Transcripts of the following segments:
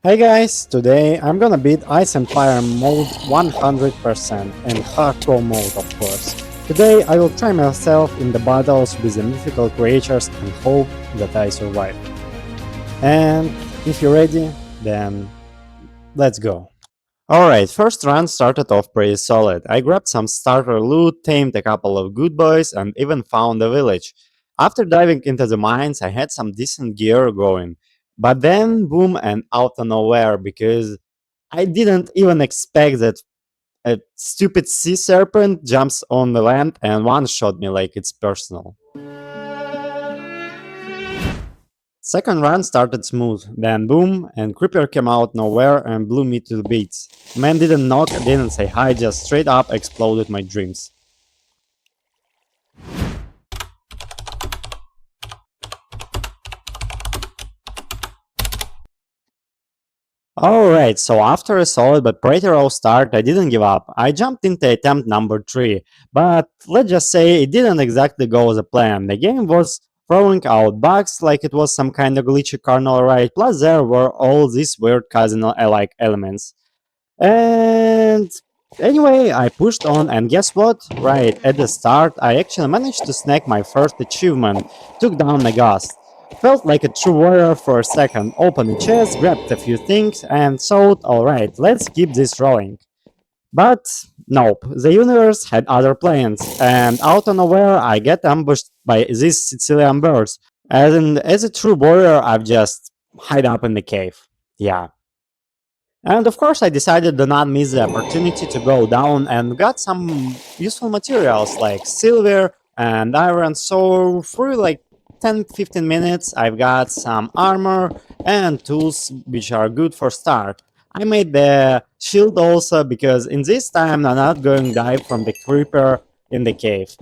Hey guys, today I'm gonna beat Ice and Fire mode 100% and hardcore mode of course. Today I will try myself in the battles with the mythical creatures and hope that I survive. And if you're ready, then let's go. Alright, first run started off pretty solid. I grabbed some starter loot, tamed a couple of good boys, and even found a village. After diving into the mines, I had some decent gear going. But then, boom, and out of nowhere, because I didn't even expect that a stupid sea serpent jumps on the land and one shot me like it's personal. Second run started smooth, then boom, and Creeper came out nowhere and blew me to the beats. Man didn't knock, didn't say hi, just straight up exploded my dreams. Alright, so after a solid but pretty raw start, I didn't give up. I jumped into attempt number 3, but let's just say it didn't exactly go as a plan. The game was throwing out bugs like it was some kind of glitchy kernel right, plus there were all these weird cousin-alike elements. And anyway, I pushed on, and guess what? Right at the start, I actually managed to snag my first achievement, took down a ghost. Felt like a true warrior for a second, opened the chest, grabbed a few things, and thought, alright, let's keep this rolling. But nope, the universe had other plans, and out of nowhere I get ambushed by these Sicilian birds. As a true warrior, I've just hide up in the cave. Yeah. And of course, I decided to not miss the opportunity to go down and got some useful materials like silver and iron. So, through like 10-15 minutes, I've got some armor and tools which are good for start. I made the shield also because in this time I'm not going to die from the creeper in the cave.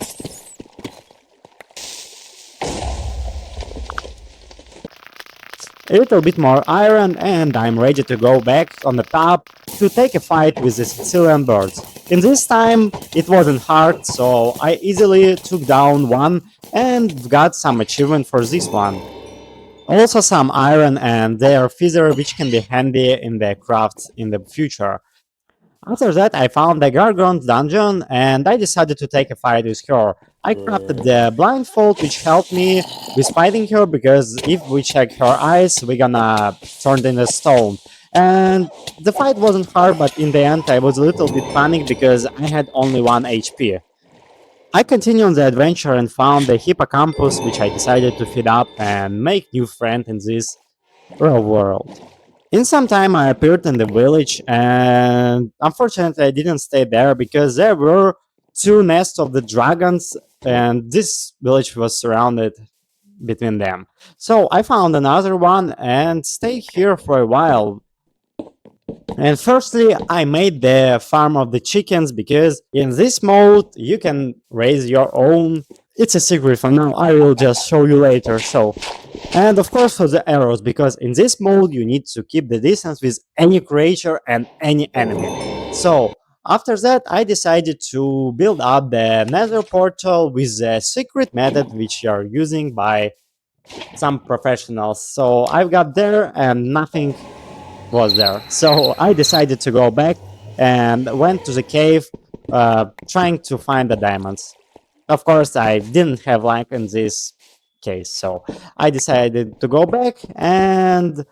A little bit more iron and I'm ready to go back on the top to take a fight with the Sicilian birds. In this time it wasn't hard, so I easily took down one and got some achievement for this one. Also some iron and their feather which can be handy in the crafts in the future. After that, I found the Gargon's dungeon and I decided to take a fight with her. I crafted the blindfold which helped me with fighting her because if we check her eyes, we're gonna turn into stone. And the fight wasn't hard, but in the end, I was a little bit panicked because I had only 1 HP. I continued on the adventure and found the hippocampus which I decided to feed up and make new friends in this real world. In some time, I appeared in the village, and unfortunately, I didn't stay there because there were two nests of the dragons, and this village was surrounded between them. So I found another one and stayed here for a while. And firstly, I made the farm of the chickens because in this mode you can raise your own. It's a secret for now, I will just show you later. So, and of course for the arrows, because in this mode you need to keep the distance with any creature and any enemy. So after that I decided to build up the nether portal with the secret method which you are using by some professionals. So I've got there and nothing was there. So I decided to go back and went to the cave trying to find the diamonds. Of course, I didn't have luck in this case, so I decided to go back and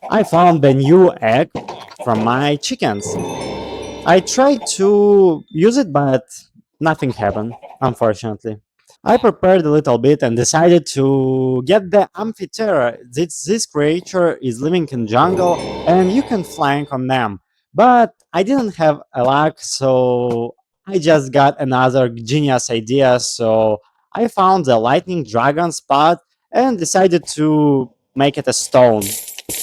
I found the new egg from my chickens. I tried to use it, but nothing happened, unfortunately. I prepared a little bit and decided to get the Amphitheater. This creature is living in jungle and you can flank on them. But I didn't have a luck, so I just got another genius idea. So I found the lightning dragon spot and decided to make it a stone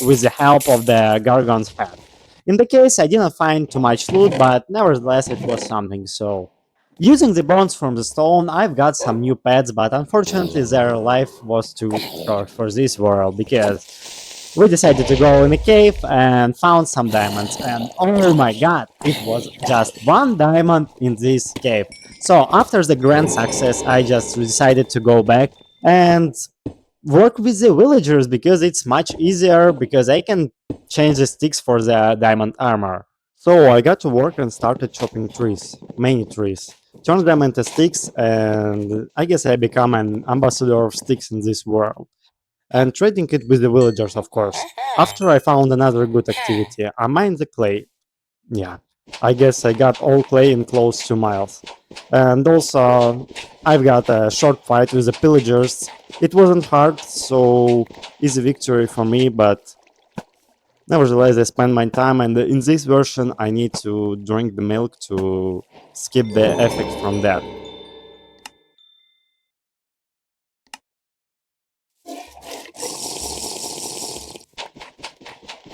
with the help of the Gargon's head. In the case, I didn't find too much loot, but nevertheless, it was something. So using the bones from the stone, I've got some new pets, but unfortunately their life was too short for this world because we decided to go in a cave and found some diamonds. And oh my god, it was just one diamond in this cave. So after the grand success, I just decided to go back and work with the villagers because it's much easier because I can change the sticks for the diamond armor. So I got to work and started chopping trees, many trees, turned them into sticks, and I guess I become an ambassador of sticks in this world. And trading it with the villagers, of course. After I found another good activity, I mined the clay. Yeah, I guess I got all clay in close 2 miles. And also, I've got a short fight with the pillagers. It wasn't hard, so easy victory for me, but nevertheless, I spent my time, and in this version, I need to drink the milk to skip the effect from that.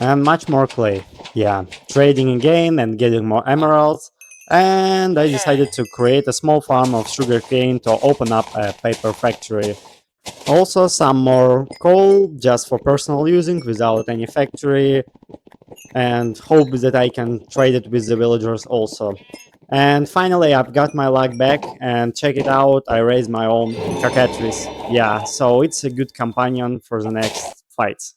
And much more clay. Yeah, trading again and getting more emeralds. And I decided to create a small farm of sugarcane to open up a paper factory. Also, some more coal just for personal using without any factory, and hope that I can trade it with the villagers also. And finally, I've got my luck back, and check it out, I raised my own cockatrice. Yeah, so it's a good companion for the next fights.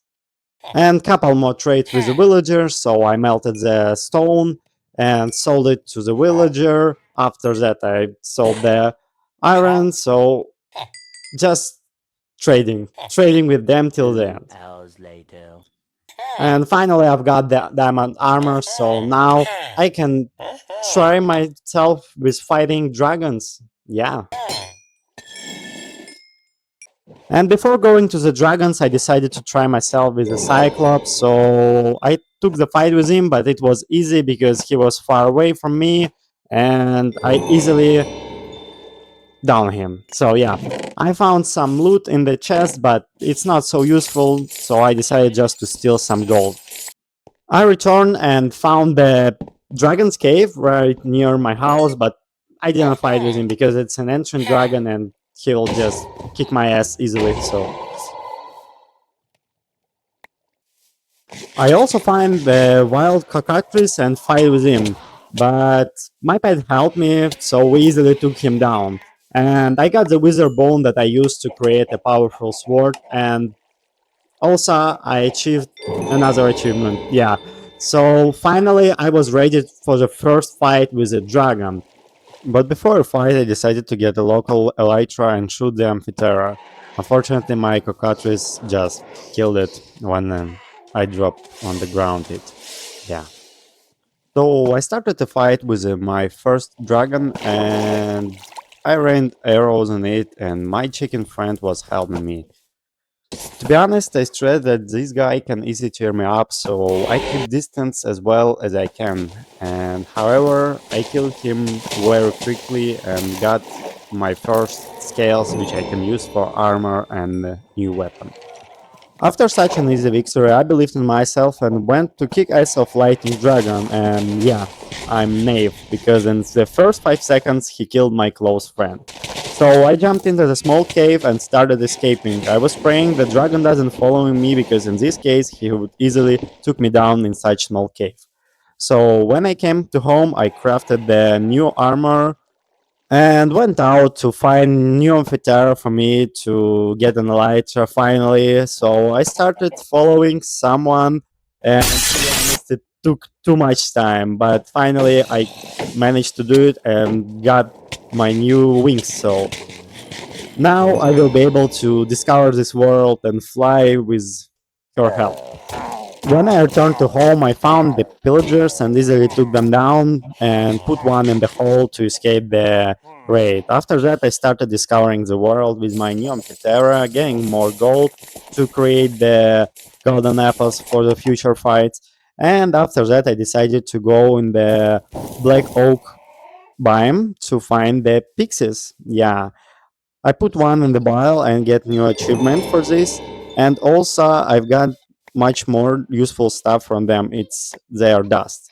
And couple more trades with the villagers, so I melted the stone and sold it to the villager. After that, I sold the iron, so just trading with them till the end. Hours later. And finally, I've got the diamond armor, so now I can try myself with fighting dragons. Yeah. And before going to the dragons, I decided to try myself with the Cyclops. So I took the fight with him, but it was easy because he was far away from me, and I easily down him. So yeah, I found some loot in the chest, but it's not so useful. So I decided just to steal some gold. I returned and found the dragon's cave right near my house, but I didn't fight with him because it's an ancient dragon and he'll just kick my ass easily. So I also find the wild cockatrice and fight with him, but my pet helped me, so we easily took him down. And I got the wizard bone that I used to create a powerful sword, and also I achieved another achievement. Yeah. So finally, I was ready for the first fight with the dragon. But before the fight, I decided to get a local elytra and shoot the Amphitheria. Unfortunately, my cockatrice just killed it when I dropped on the ground. Yeah. So I started the fight with my first dragon, and I rained arrows on it, and my chicken friend was helping me. To be honest, I stress that this guy can easily cheer me up, so I keep distance as well as I can. And however, I killed him very quickly and got my first scales, which I can use for armor and new weapon. After such an easy victory, I believed in myself and went to kick ass of Lightning Dragon, and yeah, I'm naive, because in the first 5 seconds he killed my close friend. So I jumped into the small cave and started escaping. I was praying the dragon doesn't follow me because in this case he would easily took me down in such small cave. So when I came to home, I crafted the new armor and went out to find new amphitheater for me to get an elytra finally. So I started following someone, and to be honest, it took too much time, but finally I managed to do it and got my new wings. So now I will be able to discover this world and fly with your help. When I returned to home, I found the pillagers and easily took them down and put one in the hole to escape the raid. After that, I started discovering the world with my new Amphitheria, getting more gold to create the golden apples for the future fights. And after that, I decided to go in the Black Oak biome to find the pixies. Yeah, I put one in the bile and get new achievement for this. And also I've got much more useful stuff from them. It's their dust.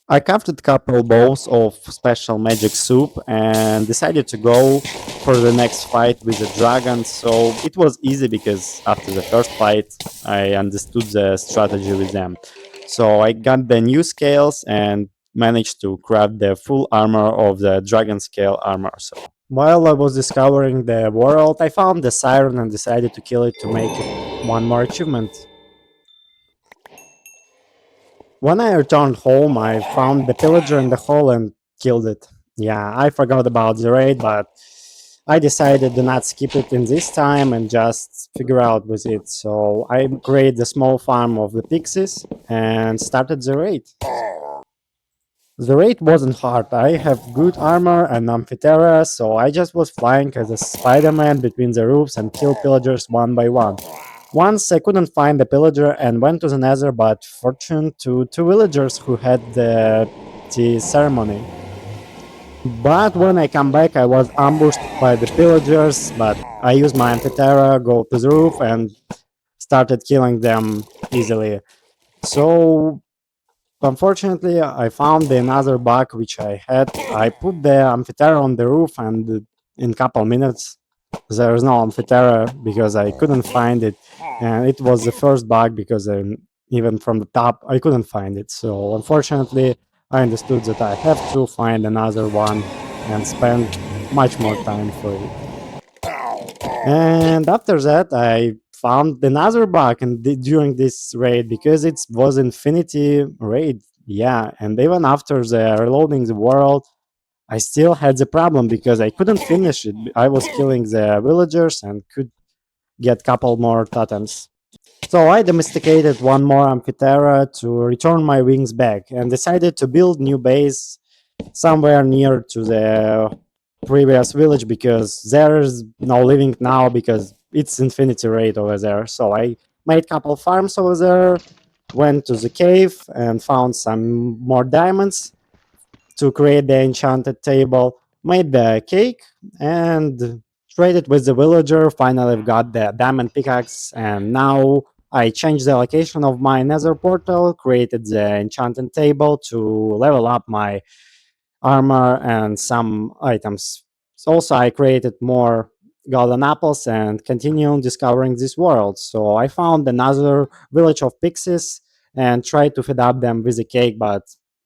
I crafted couple bowls of special magic soup and decided to go for the next fight with the dragon. So it was easy because after the first fight I understood the strategy with them. So I got the new scales and managed to craft the full armor of the dragon scale armor. So While I was discovering the world, I found the siren and decided to kill it to make it one more achievement. When I returned home, I found the pillager in the hole and killed it. Yeah, I forgot about the raid, but I decided to not skip it in this time and just figure out with it. So I created a small farm of the pixies and started the raid. The raid wasn't hard. I have good armor and Amphitheria, so I just was flying as a Spider-Man between the roofs and kill pillagers one by one. Once I couldn't find the pillager and went to the nether, but fortune to two villagers who had the tea ceremony. But when I come back, I was ambushed by the pillagers, but I used my Amphitheria, go to the roof, and started killing them easily. So unfortunately, I found another bug which I had. I put the Amphitheria on the roof, and in couple minutes, there is no Amphitheria because I couldn't find it, and it was the first bug because even from the top I couldn't find it. So unfortunately, I understood that I have to find another one and spend much more time for it. And after that, I found another bug during this raid because it was infinity raid. Yeah, and even after the reloading the world, I still had the problem because I couldn't finish it. I was killing the villagers and could get couple more totems. So I domesticated one more Amphitheria to return my wings back and decided to build new base somewhere near to the previous village because there's no living now because it's infinity raid over there. So I made couple farms over there, went to the cave and found some more diamonds to create the enchanted table, made the cake and traded with the villager. Finally I've got the diamond pickaxe and now I changed the location of my nether portal, created the enchanted table to level up my armor and some items. So also, I created more golden apples and continued discovering this world. So I found another village of pixies and tried to feed up them with a cake, but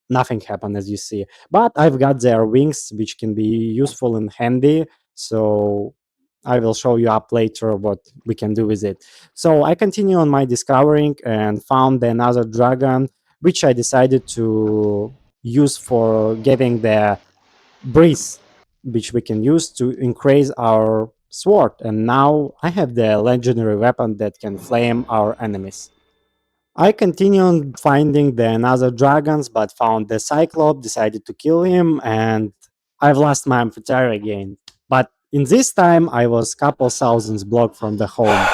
nothing happened as you see. But I've got their wings, which can be useful and handy. So I will show you up later what we can do with it. So I continue on my discovering and found another dragon, which I decided to use for getting the breeze, which we can use to increase our sword. And now I have the legendary weapon that can flame our enemies. I continued finding the another dragons, but found the Cyclops, decided to kill him, and I've lost my Amphitheria again. But in this time, I was couple thousands blocked from the home.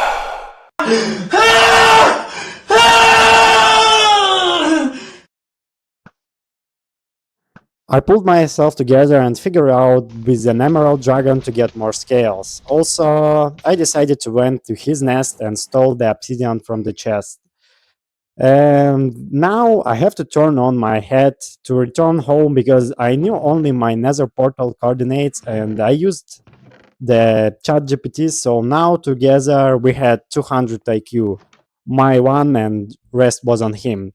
I pulled myself together and figured out with an emerald dragon to get more scales. Also, I decided to went to his nest and stole the obsidian from the chest. And now I have to turn on my head to return home because I knew only my nether portal coordinates and I used the chat GPT. So now together we had 200 IQ. My one and rest was on him.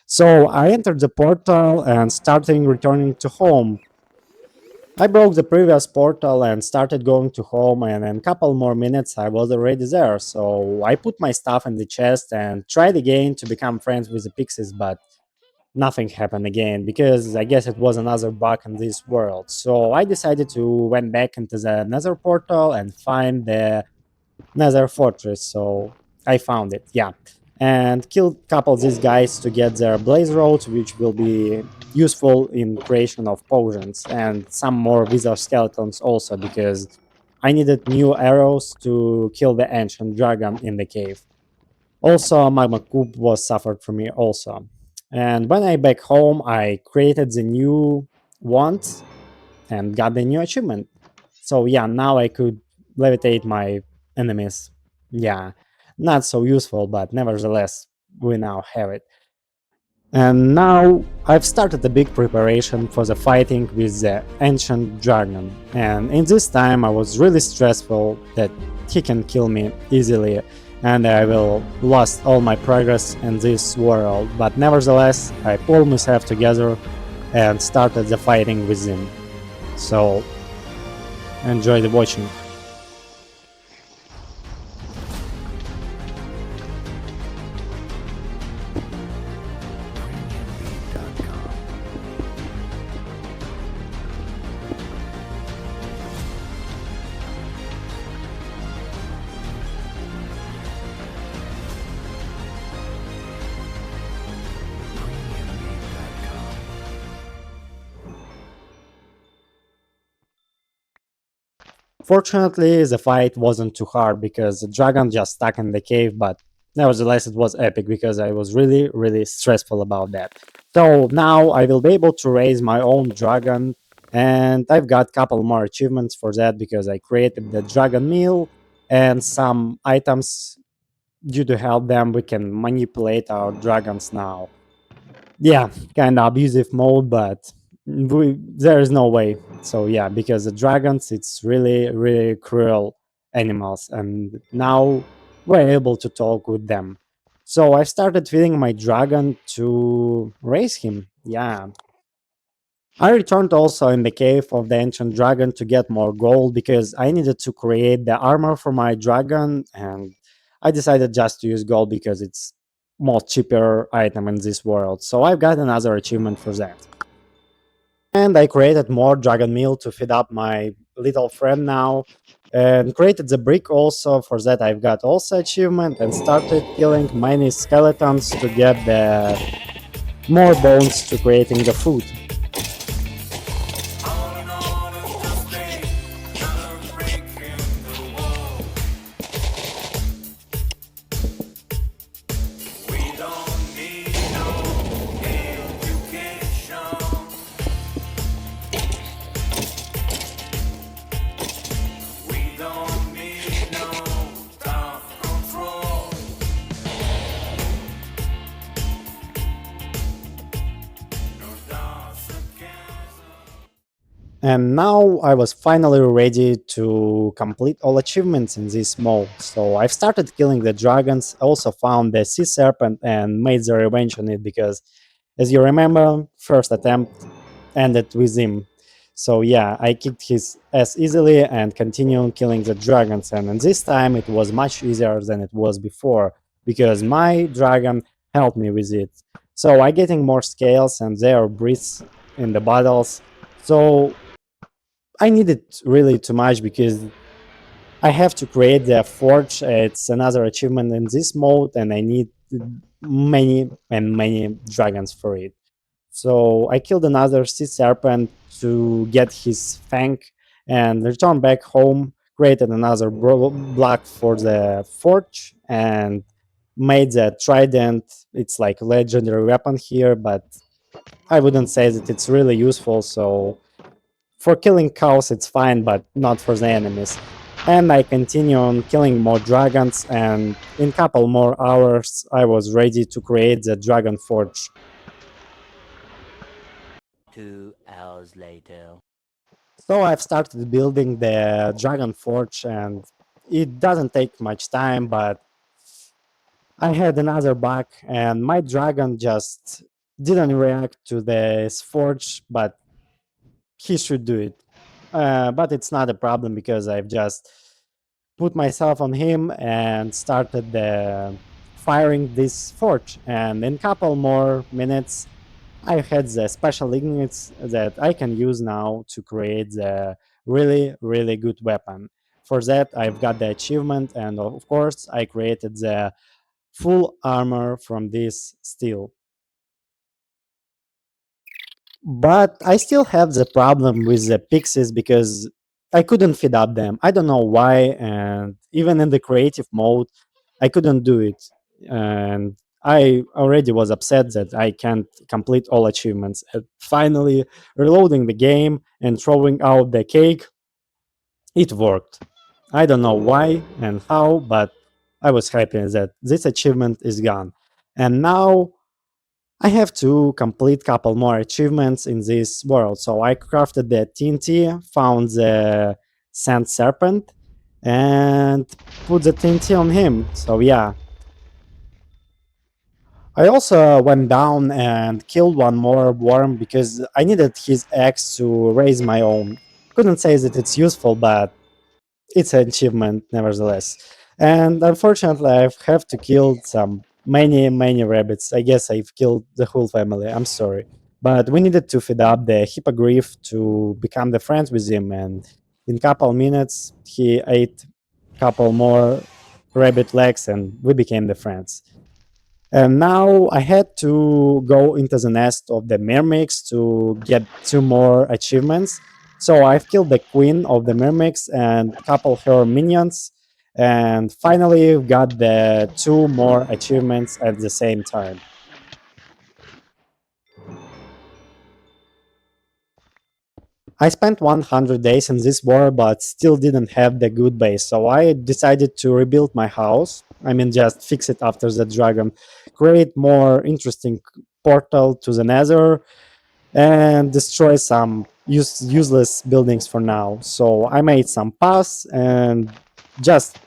So I entered the portal and starting returning to home. I broke the previous portal and started going to home, and in a couple more minutes I was already there. So I put my stuff in the chest and tried again to become friends with the pixies, but nothing happened again because I guess it was another bug in this world. So I decided to went back into the nether portal and find the nether fortress. So I found it, yeah, and killed a couple of these guys to get their blaze rods, which will be useful in creation of potions, and some more wither skeletons also because I needed new arrows to kill the ancient dragon in the cave. Also, magma cube was suffered from me also. And when I back home, I created the new wand and got the new achievement. So yeah, now I could levitate my enemies. Yeah, not so useful, but nevertheless, we now have it. And now I've started a big preparation for the fighting with the ancient dragon. And in this time I was really stressful that he can kill me easily and I will lost all my progress in this world. But nevertheless, I pulled myself together and started the fighting with him. So enjoy the watching. Fortunately, the fight wasn't too hard because the dragon just stuck in the cave, but nevertheless, it was epic because I was really, really stressful about that. So now I will be able to raise my own dragon, and I've got a couple more achievements for that because I created the dragon meal and some items. Due to help them, we can manipulate our dragons now. Yeah, kind of abusive mode, but there is no way. So yeah, because the dragons, it's really, really cruel animals, and now we're able to talk with them. So I started feeding my dragon to raise him. Yeah, I returned also in the cave of the ancient dragon to get more gold because I needed to create the armor for my dragon, and I decided just to use gold because it's more cheaper item in this world. So I've got another achievement for that. And I created more dragon meal to feed up my little friend now. And created the brick also. For that I've got also achievement and started killing many skeletons to get the more bones to creating the food. And now I was finally ready to complete all achievements in this mode. So I've started killing the dragons, I also found the sea serpent and made the revenge on it because, as you remember, first attempt ended with him. So yeah, I kicked his ass easily and continued killing the dragons, and this time it was much easier than it was before because my dragon helped me with it. So I getting more scales and they are breaths in the battles. So I need it really too much because I have to create the forge. It's another achievement in this mode, and I need many and many dragons for it. So I killed another sea serpent to get his fang and returned back home, created another block for the forge, and made the trident. It's like legendary weapon here, but I wouldn't say that it's really useful. So for killing cows, it's fine, but not for the enemies. And I continue on killing more dragons, and in couple more hours, I was ready to create the Dragon Forge. 2 hours later. So I've started building the Dragon Forge, and it doesn't take much time, but I had another bug, and my dragon just didn't react to this forge, but he should do it. But it's not a problem because I've just put myself on him and started the firing this forge. And in couple more minutes, I had the special ignites that I can use now to create the really, really good weapon. For that, I've got the achievement, and of course, I created the full armor from this steel. But I still have the problem with the pixies because I couldn't feed up them. I don't know why, and even in the creative mode, I couldn't do it. And I already was upset that I can't complete all achievements. And finally, reloading the game and throwing out the cake, it worked. I don't know why and how, but I was happy that this achievement is gone. And now I have to complete couple more achievements in this world. So I crafted the TNT, found the sand serpent, and put the TNT on him. So yeah. I also went down and killed one more worm because I needed his eggs to raise my own. couldn't say that it's useful, but it's an achievement nevertheless. And unfortunately, I have to kill some many rabbits. I guess I've killed the whole family. I'm sorry, but we needed to feed up the hippogriff to become the friends with him, and in couple minutes he ate couple more rabbit legs, and we became the friends. And now I had to go into the nest of the mermaids to get two more achievements. So I've killed the queen of the mermaids and couple her minions. And finally got the two more achievements at the same time. I spent 100 days in this war, but still didn't have the good base, so I decided to rebuild my house. I mean, just fix it after the dragon, create more interesting portal to the nether, and destroy some useless buildings for now. So I made some paths and just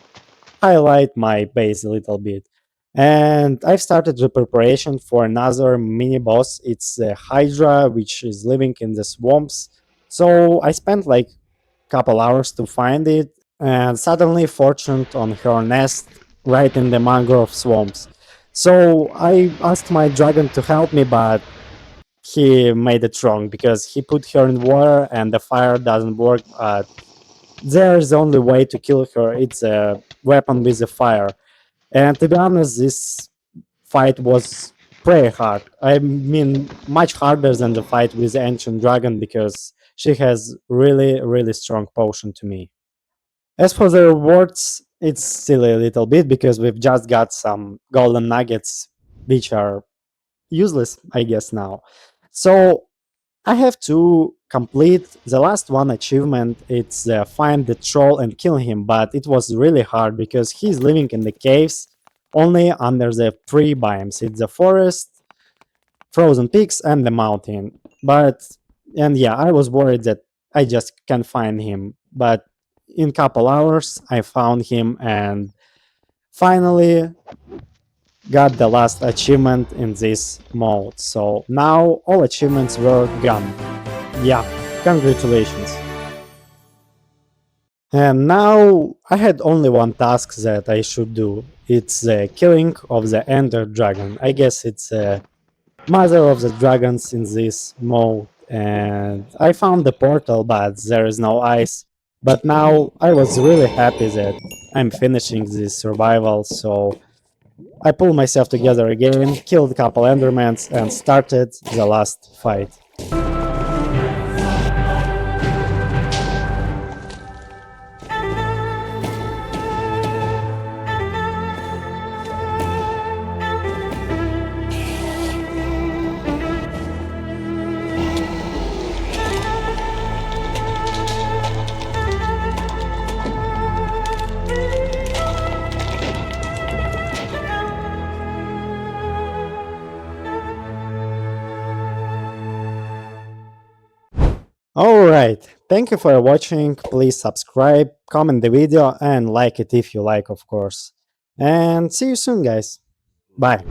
highlight my base a little bit. And I've started the preparation for another mini boss. It's a Hydra, which is living in the swamps. So I spent like couple hours to find it, and suddenly fortuned on her nest right in the mangrove swamps. So I asked my dragon to help me, but he made it wrong because he put her in water and the fire doesn't work. There's only way to kill her. It's a weapon with a fire. And to be honest, this fight was pretty hard. I mean, much harder than the fight with the ancient dragon because she has really strong potion to me. As for the rewards, it's still a little bit because we've just got some golden nuggets, which are useless, I guess, now. So I have to complete the last one achievement. It's find the troll and kill him, but it was really hard because he's living in the caves only under the three biomes. It's the forest, frozen peaks, and the mountain. And yeah, I was worried that I just can't find him, but in couple hours I found him and finally got the last achievement in this mode. So now all achievements were gone. Yeah, congratulations. And now I had only one task that I should do. It's the killing of the Ender Dragon. I guess it's a mother of the dragons in this mode. And I found the portal, but there is no ice. But now I was really happy that I'm finishing this survival, so I pulled myself together again, killed a couple Endermans, and started the last fight. Alright, thank you for watching, please subscribe, comment the video and like it if you like, of course. And see you soon guys, bye.